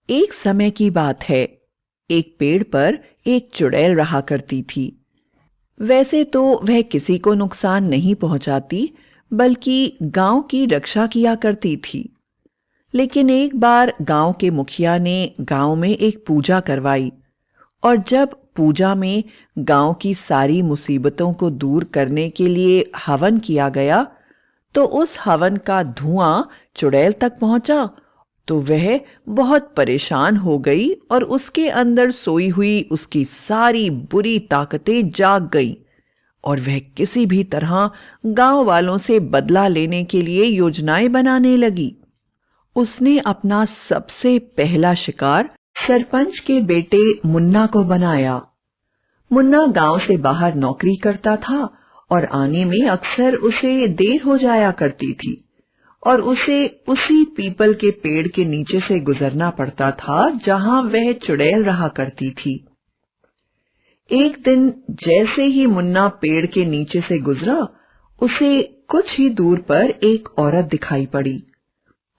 एक समय की बात है। एक पेड़ पर एक चुड़ैल रहा करती थी। वैसे तो वह किसी को नुकसान नहीं पहुंचाती, बल्कि गांव की रक्षा किया करती थी। लेकिन एक बार गांव के मुखिया ने गांव में एक पूजा करवाई, और जब पूजा में गांव की सारी मुसीबतों को दूर करने के लिए हवन किया गया, तो उस हवन का धुआं चुड़ैल तक पहुंचा। तो वह बहुत परेशान हो गई और उसके अंदर सोई हुई उसकी सारी बुरी ताकतें जाग गईं, और वह किसी भी तरह गांव वालों से बदला लेने के लिए योजनाएं बनाने लगी। उसने अपना सबसे पहला शिकार सरपंच के बेटे मुन्ना को बनाया। मुन्ना गांव से बाहर नौकरी करता था और आने में अक्सर उसे देर हो जाया करती थी, और उसे उसी पीपल के पेड़ के नीचे से गुजरना पड़ता था जहां वह चुड़ैल रहा करती थी। एक दिन जैसे ही मुन्ना पेड़ के नीचे से गुजरा, उसे कुछ ही दूर पर एक औरत दिखाई पड़ी।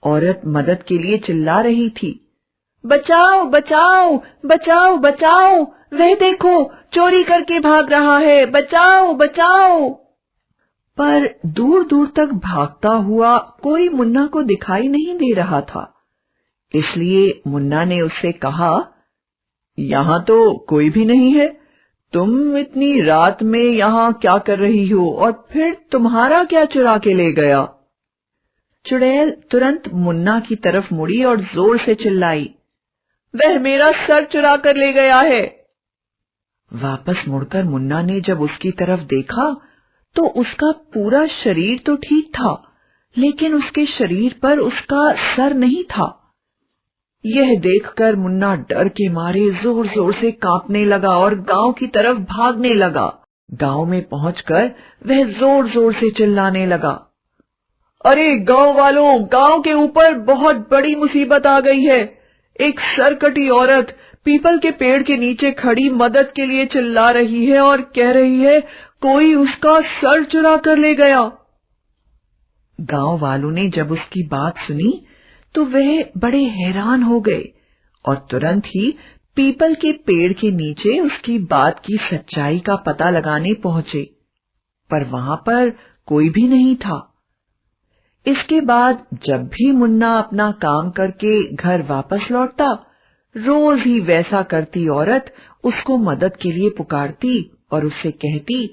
औरत मदद के लिए चिल्ला रही थी, बचाओ बचाओ बचाओ बचाओ, वह देखो चोरी करके भाग रहा है, बचाओ बचाओ। पर दूर दूर तक भागता हुआ कोई मुन्ना को दिखाई नहीं दे रहा था। इसलिए मुन्ना ने उससे कहा, यहाँ तो कोई भी नहीं है, तुम इतनी रात में यहाँ क्या कर रही हो, और फिर तुम्हारा क्या चुरा के ले गया? चुड़ैल तुरंत मुन्ना की तरफ मुड़ी और जोर से चिल्लाई, वह मेरा सर चुरा कर ले गया है। वापस मुड़कर मुन्ना ने जब उसकी तरफ देखा, तो उसका पूरा शरीर तो ठीक था, लेकिन उसके शरीर पर उसका सर नहीं था। यह देखकर मुन्ना डर के मारे जोर जोर से कांपने लगा और गांव की तरफ भागने लगा। गांव में पहुंचकर वह जोर जोर से चिल्लाने लगा, अरे गांव वालों, गांव के ऊपर बहुत बड़ी मुसीबत आ गई है। एक सरकटी औरत पीपल के पेड़ के नीचे खड़ी मदद के लिए चिल्ला रही है और कह रही है, कोई उसका सर चुरा कर ले गया। गांव वालों ने जब उसकी बात सुनी, तो वह बड़े हैरान हो गए और तुरंत ही पीपल के पेड़ के नीचे उसकी बात की सच्चाई का पता लगाने पहुंचे, पर वहां पर कोई भी नहीं था। इसके बाद जब भी मुन्ना अपना काम करके घर वापस लौटता, रोज ही वैसा करती औरत उसको मदद के लिए पुकारती और उससे कहती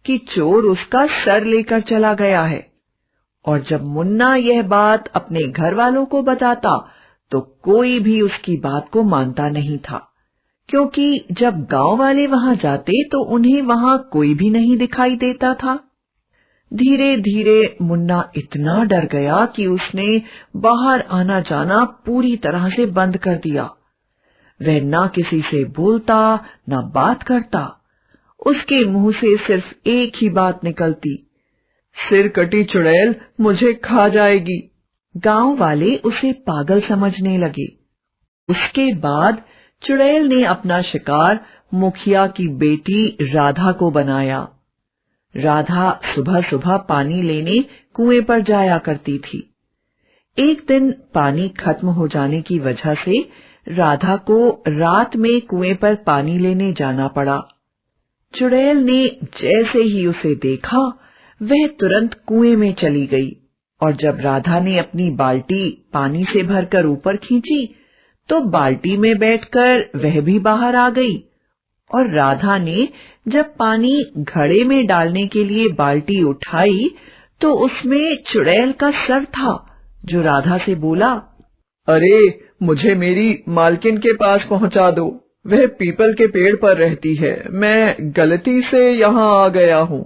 कि चोर उसका सर लेकर चला गया है। और जब मुन्ना यह बात अपने घर वालों को बताता, तो कोई भी उसकी बात को मानता नहीं था, क्योंकि जब गांव वाले वहां जाते तो उन्हें वहां कोई भी नहीं दिखाई देता था। धीरे धीरे मुन्ना इतना डर गया कि उसने बाहर आना जाना पूरी तरह से बंद कर दिया। वह ना किसी से बोलता, ना बात करता। उसके मुंह से सिर्फ एक ही बात निकलती, सिर कटी चुड़ैल मुझे खा जाएगी। गांव वाले उसे पागल समझने लगे। उसके बाद चुड़ैल ने अपना शिकार मुखिया की बेटी राधा को बनाया। राधा सुबह सुबह पानी लेने कुएं पर जाया करती थी। एक दिन पानी खत्म हो जाने की वजह से राधा को रात में कुएं पर पानी लेने जाना पड़ा। चुड़ैल ने जैसे ही उसे देखा, वह तुरंत कुएं में चली गई, और जब राधा ने अपनी बाल्टी पानी से भरकर ऊपर खींची, तो बाल्टी में बैठकर वह भी बाहर आ गई। और राधा ने जब पानी घड़े में डालने के लिए बाल्टी उठाई, तो उसमें चुड़ैल का सर था, जो राधा से बोला, अरे मुझे मेरी मालकिन के पास पहुंचा दो, वह पीपल के पेड़ पर रहती है, मैं गलती से यहाँ आ गया हूँ।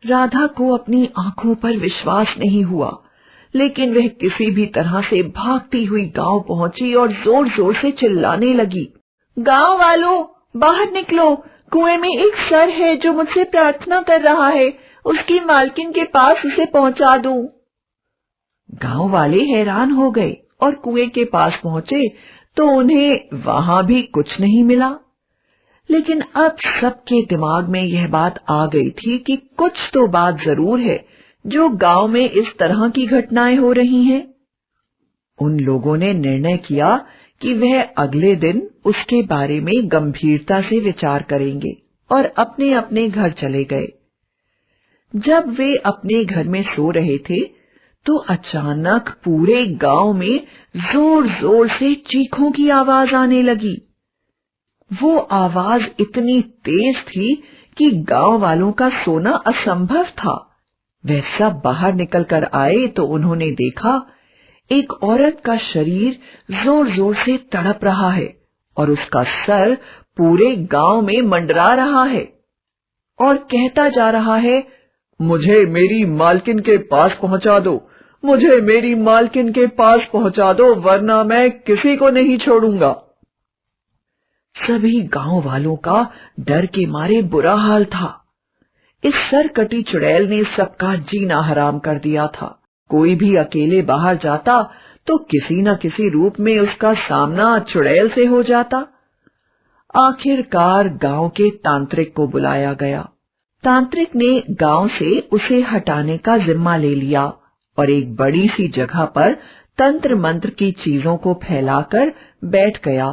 राधा को अपनी आंखों पर विश्वास नहीं हुआ, लेकिन वह किसी भी तरह से भागती हुई गांव पहुंची और जोर जोर से चिल्लाने लगी, गांव वालों, बाहर निकलो, कुएं में एक सर है जो मुझसे प्रार्थना कर रहा है, उसकी मालकिन के पास उसे पहुंचा दूं। गांव वाले हैरान हो गए और कुएं के पास पहुंचे, तो उन्हें वहां भी कुछ नहीं मिला। लेकिन अब सबके दिमाग में यह बात आ गई थी कि कुछ तो बात जरूर है जो गांव में इस तरह की घटनाएं हो रही हैं। उन लोगों ने निर्णय किया कि वह अगले दिन उसके बारे में गंभीरता से विचार करेंगे और अपने अपने घर चले गए। जब वे अपने घर में सो रहे थे तो अचानक पूरे गांव में जोर जोर से चीखों की आवाज आने लगी। वो आवाज इतनी तेज थी कि गांव वालों का सोना असंभव था। वे सब बाहर निकलकर आए तो उन्होंने देखा एक औरत का शरीर जोर जोर से तड़प रहा है और उसका सर पूरे गांव में मंडरा रहा है और कहता जा रहा है, मुझे मेरी मालकिन के पास पहुंचा दो, मुझे मेरी मालकिन के पास पहुंचा दो, वरना मैं किसी को नहीं छोड़ूंगा। सभी गांव वालों का डर के मारे बुरा हाल था। इस सरकटी चुड़ैल ने सबका जीना हराम कर दिया था। कोई भी अकेले बाहर जाता तो किसी न किसी रूप में उसका सामना चुड़ैल से हो जाता। आखिरकार गांव के तांत्रिक को बुलाया गया। तांत्रिक ने गांव से उसे हटाने का जिम्मा ले लिया और एक बड़ी सी जगह पर तंत्र मंत्र की चीजों को फैलाकर बैठ गया।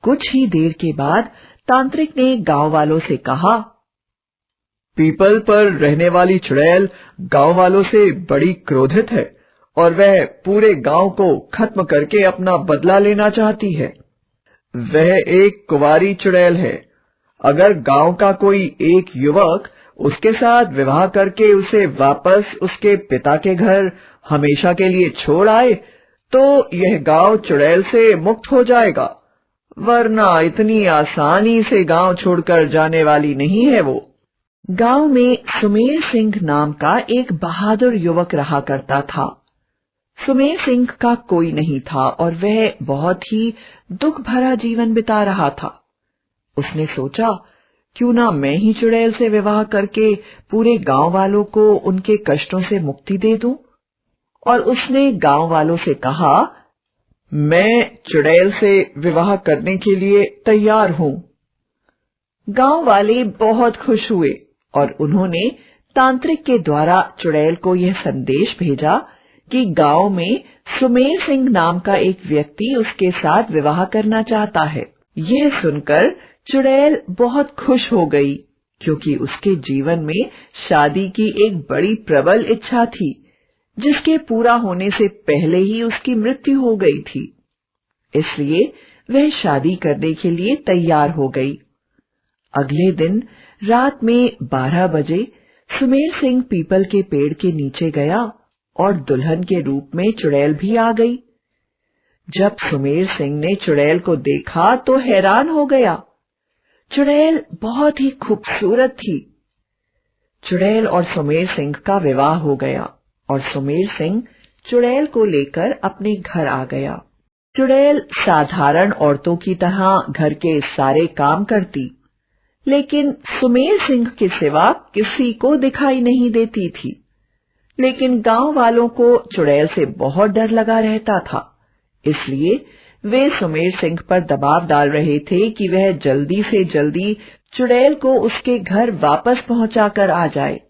कुछ ही देर के बाद तांत्रिक ने गांव वालों से कहा, पीपल पर रहने वाली चुड़ैल गांव वालों से बड़ी क्रोधित है और वह पूरे गांव को खत्म करके अपना बदला लेना चाहती है। वह एक कुंवारी चुड़ैल है। अगर गांव का कोई एक युवक उसके साथ विवाह करके उसे वापस उसके पिता के घर हमेशा के लिए छोड़ आए तो यह गांव चुड़ैल से मुक्त हो जाएगा, वरना इतनी आसानी से गांव छोड़कर जाने वाली नहीं है वो। गांव में सुमेर सिंह नाम का एक बहादुर युवक रहा करता था। सुमेर सिंह का कोई नहीं था और वह बहुत ही दुख भरा जीवन बिता रहा था। उसने सोचा, क्यों ना मैं ही चुड़ैल से विवाह करके पूरे गांव वालों को उनके कष्टों से मुक्ति दे दूं। और उसने गांव वालों से कहा, मैं चुड़ैल से विवाह करने के लिए तैयार हूं। गांव वाले बहुत खुश हुए और उन्होंने तांत्रिक के द्वारा चुड़ैल को यह संदेश भेजा कि गांव में सुमेर सिंह नाम का एक व्यक्ति उसके साथ विवाह करना चाहता है। यह सुनकर चुड़ैल बहुत खुश हो गई, क्योंकि उसके जीवन में शादी की एक बड़ी प्रबल इच्छा थी, जिसके पूरा होने से पहले ही उसकी मृत्यु हो गई थी। इसलिए वह शादी करने के लिए तैयार हो गई। अगले दिन रात में 12 बजे सुमेर सिंह पीपल के पेड़ के नीचे गया और दुल्हन के रूप में चुड़ैल भी आ गई। जब सुमेर सिंह ने चुड़ैल को देखा तो हैरान हो गया। चुड़ैल बहुत ही खूबसूरत थी। चुड़ैल और सुमेर सिंह का विवाह हो गया और सुमेर सिंह चुड़ैल को लेकर अपने घर आ गया। चुड़ैल साधारण औरतों की तरह घर के सारे काम करती, लेकिन सुमेर सिंह के सिवा किसी को दिखाई नहीं देती थी। लेकिन गांव वालों को चुड़ैल से बहुत डर लगा रहता था, इसलिए वे सुमेर सिंह पर दबाव डाल रहे थे कि वह जल्दी से जल्दी चुड़ैल को उसके घर वापस पहुंचाकर आ जाए।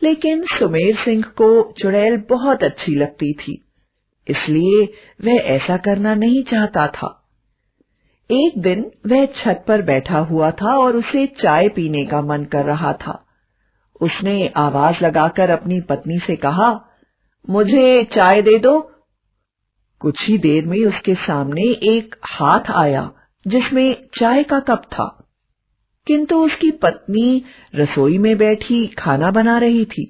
लेकिन सुमेर सिंह को चुड़ैल बहुत अच्छी लगती थी, इसलिए वह ऐसा करना नहीं चाहता था। एक दिन वह छत पर बैठा हुआ था और उसे चाय पीने का मन कर रहा था। उसने आवाज लगाकर अपनी पत्नी से कहा, मुझे चाय दे दो। कुछ ही देर में उसके सामने एक हाथ आया जिसमें चाय का कप था, किंतु उसकी पत्नी रसोई में बैठी खाना बना रही थी।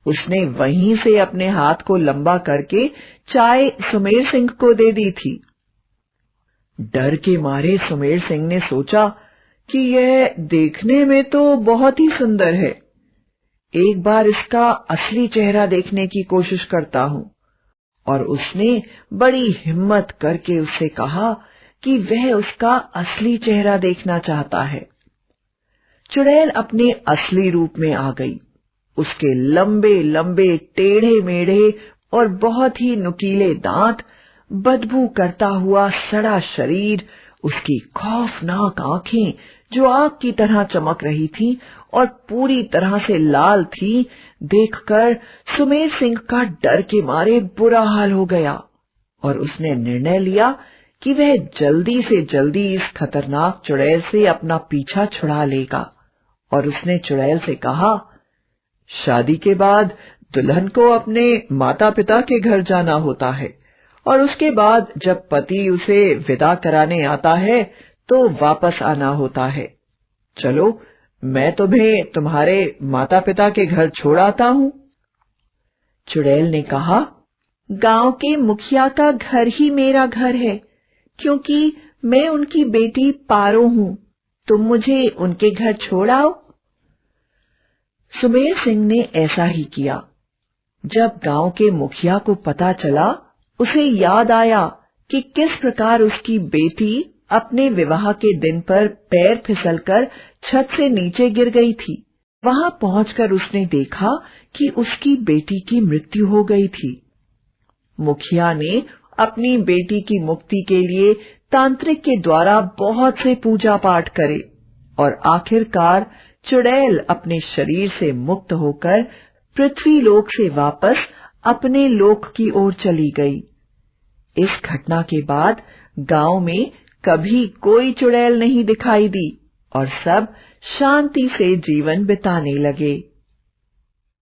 उसने वहीं से अपने हाथ को लंबा करके चाय सुमेर सिंह को दे दी थी। डर के मारे सुमेर सिंह ने सोचा कि यह देखने में तो बहुत ही सुंदर है, एक बार इसका असली चेहरा देखने की कोशिश करता हूं। और उसने बड़ी हिम्मत करके उससे कहा कि वह उसका असली चेहरा देखना चाहता है। चुड़ैल अपने असली रूप में आ गई। उसके लंबे लंबे टेढ़े मेढ़े और बहुत ही नुकीले दांत, बदबू करता हुआ सड़ा शरीर, उसकी खौफनाक आंखें जो आग की तरह चमक रही थीं और पूरी तरह से लाल थी, देखकर सुमेर सिंह का डर के मारे बुरा हाल हो गया। और उसने निर्णय लिया कि वह जल्दी से जल्दी इस खतरनाक चुड़ैल से अपना पीछा छुड़ा लेगा। और उसने चुड़ैल से कहा, शादी के बाद दुल्हन को अपने माता पिता के घर जाना होता है और उसके बाद जब पति उसे विदा कराने आता है तो वापस आना होता है। चलो, मैं तुम्हें तुम्हारे माता पिता के घर छोड़ आता हूँ। चुड़ैल ने कहा, गांव के मुखिया का घर ही मेरा घर है, क्योंकि मैं उनकी बेटी पारो हूँ। तुम मुझे उनके घर छोड़ आओ। सुमेर सिंह ने ऐसा ही किया। जब गांव के मुखिया को पता चला, उसे याद आया कि किस प्रकार उसकी बेटी अपने विवाह के दिन पर पैर फिसलकर छत से नीचे गिर गई थी। वहां पहुंचकर उसने देखा कि उसकी बेटी की मृत्यु हो गई थी। मुखिया ने अपनी बेटी की मुक्ति के लिए तांत्रिक के द्वारा बहुत से पूजा पाठ करे और आखिरकार चुड़ैल अपने शरीर से मुक्त होकर पृथ्वी लोक से वापस अपने लोक की ओर चली गई। इस घटना के बाद गांव में कभी कोई चुड़ैल नहीं दिखाई दी और सब शांति से जीवन बिताने लगे।